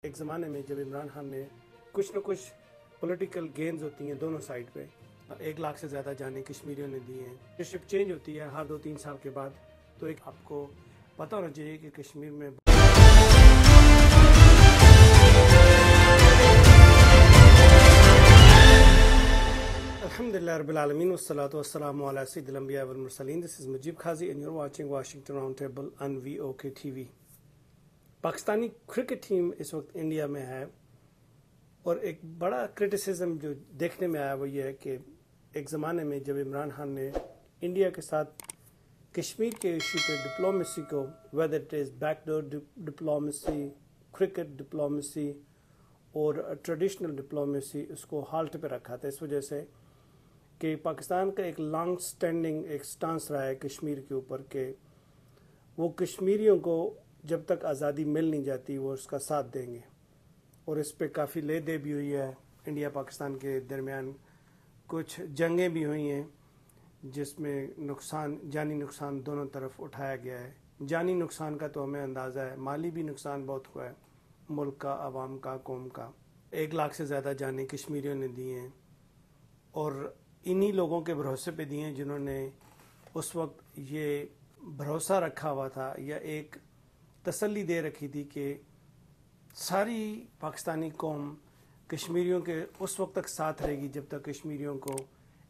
एक ज़माने में जब इमरान खान ने कुछ न कुछ पॉलिटिकल गेन्स होती हैं दोनों साइड पे, 1 लाख से ज़्यादा जाने कश्मीरियों ने दी हैं। लीडरशिप चेंज होती है हर 2-3 साल के बाद, तो एक आपको पता होना चाहिए कि कश्मीर में अल्हम्दुलिल्लाह रब्बिल आलमीन वस्सलातु वस्सलामु अला सय्यिदिल अंबिया वल मुरसलीन। This is Mujeeb Qazi and you are watching Washington round table on VOK TV। Pakistani cricket team इस वक्त इंडिया में है और एक बड़ा क्रिटिसिज्म जो देखने में आया वो ये है कि एक ज़माने में जब इमरान खान ने इंडिया के साथ कश्मीर के इशू पे डिप्लोमेसी को, whether it is backdoor diplomacy, cricket diplomacy और ट्रेडिशनल डिप्लोमेसी, उसको हाल्ट पे रखा था इस वजह से कि पाकिस्तान का एक लॉन्ग स्टैंडिंग एक स्टांस रहा है कश्मीर के ऊपर कि वो कश्मीरियों को जब तक आज़ादी मिल नहीं जाती वो उसका साथ देंगे। और इस पे काफ़ी ले दे भी हुई है, इंडिया पाकिस्तान के दरमियान कुछ जंगें भी हुई हैं जिसमें नुकसान, जानी नुकसान दोनों तरफ उठाया गया है। जानी नुकसान का तो हमें अंदाज़ा है, माली भी नुकसान बहुत हुआ है मुल्क का, आवाम का, कौम का। 1 लाख से ज़्यादा जानें कश्मीरियों ने दी हैं और इन्हीं लोगों के भरोसे पे दिए हैं जिन्होंने उस वक्त ये भरोसा रखा हुआ था या एक तसल्ली दे रखी थी कि सारी पाकिस्तानी कौम कश्मीरियों के उस वक्त तक साथ रहेगी जब तक कश्मीरियों को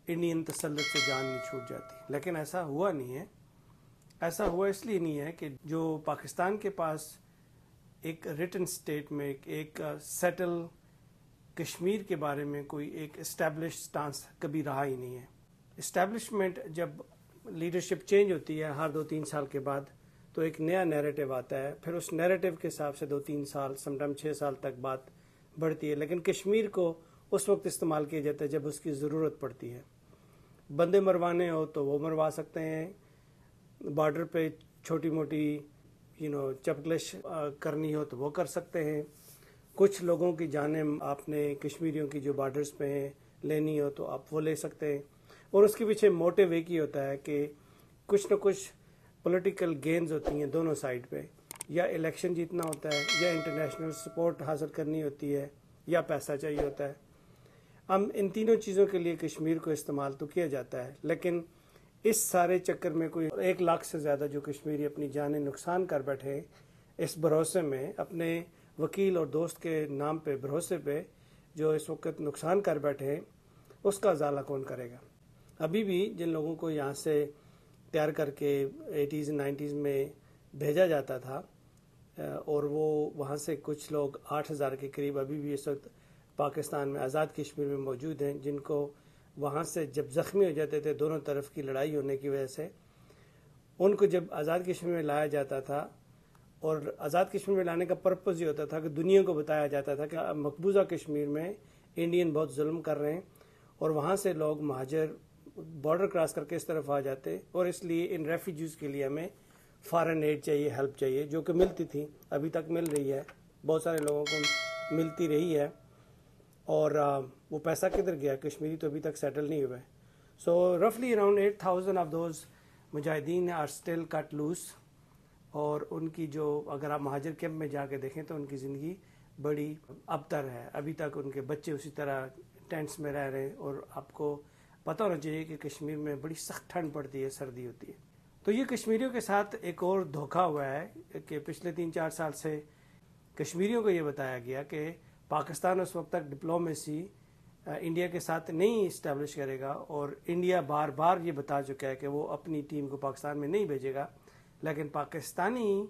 इंडियन तसल्लुत से जान नहीं छूट जाती। लेकिन ऐसा हुआ नहीं है। ऐसा हुआ इसलिए नहीं है कि जो पाकिस्तान के पास एक रिटन स्टेट में एक सेटल कश्मीर के बारे में कोई एक इस्टेब्लिश स्टांस कभी रहा ही नहीं है। इस्टेब्लिशमेंट जब लीडरशिप चेंज होती है हर 2-3 साल के बाद, तो एक नया नैरेटिव आता है, फिर उस नैरेटिव के हिसाब से 2-3 साल, समटाइम 6 साल तक बात बढ़ती है। लेकिन कश्मीर को उस वक्त इस्तेमाल किया जाता है जब उसकी ज़रूरत पड़ती है। बंदे मरवाने हो तो वो मरवा सकते हैं, बॉर्डर पे छोटी मोटी चपकलिश करनी हो तो वो कर सकते हैं, कुछ लोगों की जानें आपने कश्मीरियों की जो बॉर्डर्स पे हैं लेनी हो तो आप वो ले सकते हैं। और उसके पीछे मोटिव एक ही होता है कि कुछ न कुछ पॉलिटिकल गेन्स होती हैं दोनों साइड पे, या इलेक्शन जीतना होता है, या इंटरनेशनल सपोर्ट हासिल करनी होती है, या पैसा चाहिए होता है। हम इन तीनों चीज़ों के लिए कश्मीर को इस्तेमाल तो किया जाता है, लेकिन इस सारे चक्कर में कोई 1 लाख से ज़्यादा जो कश्मीरी अपनी जानें नुकसान कर बैठे इस भरोसे में, अपने वकील और दोस्त के नाम पे भरोसे पे जो इस वक्त नुकसान कर बैठे, उसका ज़ाला कौन करेगा। अभी भी जिन लोगों को यहाँ से तैयार करके 80s 90s में भेजा जाता था और वो वहाँ से कुछ लोग 8,000 के करीब अभी भी इस वक्त पाकिस्तान में आज़ाद कश्मीर में मौजूद हैं, जिनको वहाँ से जब ज़ख्मी हो जाते थे दोनों तरफ की लड़ाई होने की वजह से, उनको जब आज़ाद कश्मीर में लाया जाता था, और आज़ाद कश्मीर में लाने का पर्पज़ ये होता था कि दुनिया को बताया जाता था कि मकबूजा कश्मीर में इंडियन बहुत जुल्म कर रहे हैं और वहाँ से लोग महाजर बॉर्डर क्रॉस करके इस तरफ आ जाते, और इसलिए इन रेफ्यूजीज़ के लिए हमें फॉरेन एड चाहिए, हेल्प चाहिए, जो कि मिलती थी, अभी तक मिल रही है, बहुत सारे लोगों को मिलती रही है। और वो पैसा किधर गया, कश्मीरी तो अभी तक सेटल नहीं हुए। सो रफली around 8,000 of those mujahideen are still cut loose, और उनकी जो अगर आप महाजर कैंप में जाके देखें तो उनकी ज़िंदगी बड़ी अबतर है। अभी तक उनके बच्चे उसी तरह टेंट्स में रह रहे हैं, और आपको पता होना चाहिए कि कश्मीर में बड़ी सख्त ठंड पड़ती है, सर्दी होती है। तो ये कश्मीरियों के साथ एक और धोखा हुआ है कि पिछले 3-4 साल से कश्मीरियों को ये बताया गया कि पाकिस्तान उस वक्त तक डिप्लोमेसी इंडिया के साथ नहीं इस्टेब्लिश करेगा, और इंडिया बार बार ये बता चुका है कि वो अपनी टीम को पाकिस्तान में नहीं भेजेगा। लेकिन पाकिस्तानी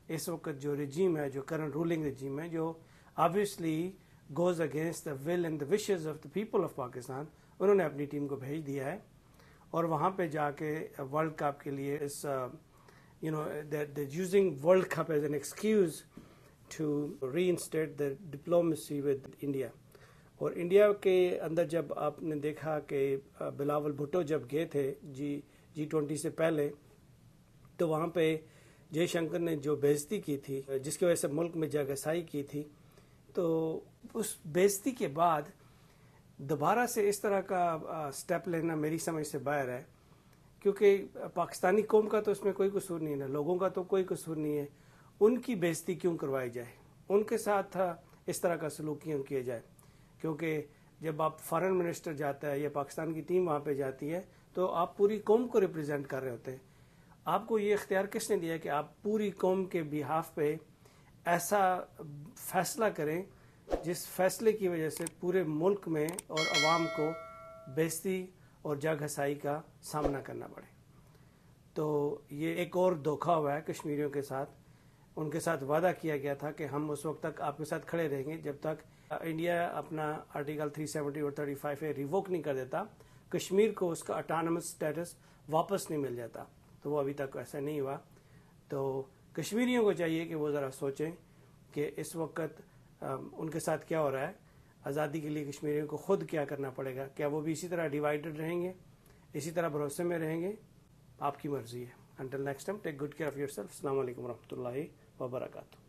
इस वक्त जो रजीम है, जो करंट रूलिंग रजीम है, जो obviously goes against the will and the wishes of the people of Pakistan, उन्होंने अपनी टीम को भेज दिया है। और वहाँ पे जाके वर्ल्ड कप के लिए इस they're using world cup as an excuse to reinstate the diplomacy with India. और इंडिया के अंदर जब आपने देखा कि बिलावल भुट्टो जब गए थे G20 से पहले, तो वहाँ पे जयशंकर ने जो बेइज्जती की थी, जिसकी वजह से मुल्क में जगहसाई की थी, तो उस बेइज्जती के बाद दोबारा से इस तरह का स्टेप लेना मेरी समझ से बाहर है, क्योंकि पाकिस्तानी कौम का तो इसमें कोई कसूर नहीं है, लोगों का तो कोई कसूर नहीं है। उनकी बेइज्जती क्यों करवाई जाए, उनके साथ اس طرح کا سلوک کیوں کیا جائے، کیونکہ جب آپ فارن منسٹر جاتا ہے یا پاکستان کی ٹیم وہاں پہ جاتی ہے تو آپ پوری قوم کو ریپرزینٹ کر رہے ہوتے ہیں. آپ کو یہ اختیار کس نے دیا کہ آپ پوری قوم کے بہاف پہ ایسا فیصلہ کریں جس فیصلے کی وجہ سے پورے ملک میں اور عوام کو بےزتی اور جا گھسائی کا سامنا کرنا پڑے؟ تو یہ ایک اور دھوکہ ہوا ہے کشمیریوں کے ساتھ. ان کے ساتھ وعدہ کیا گیا تھا کہ ہم اس وقت تک آپ کے ساتھ کھڑے رہیں گے جب تک انڈیا اپنا آرٹیکل 370 اور 35 ریووک نہیں کر دیتا، کشمیر کو اس کا اٹانومس سٹیٹس واپس نہیں مل جاتا. تو وہ ابھی تک ایسا نہیں ہوا. تو کشمیریوں کو چاہیے کہ وہ ذرا سوچیں کہ اس وقت ان کے ساتھ کیا ہو رہا ہے. آزادی کے لیے کشمیریوں کو خود کیا کرنا پڑے گا. کیا وہ بھی اسی طرح ڈیوائیڈڈ رہیں گے، اسی طرح بھروسے میں رہیں گے؟ آپ کی مرضی ہے. Until next time, take good care of yourself. السلام علیکم ورحمۃ اللہ وبرکاتہ.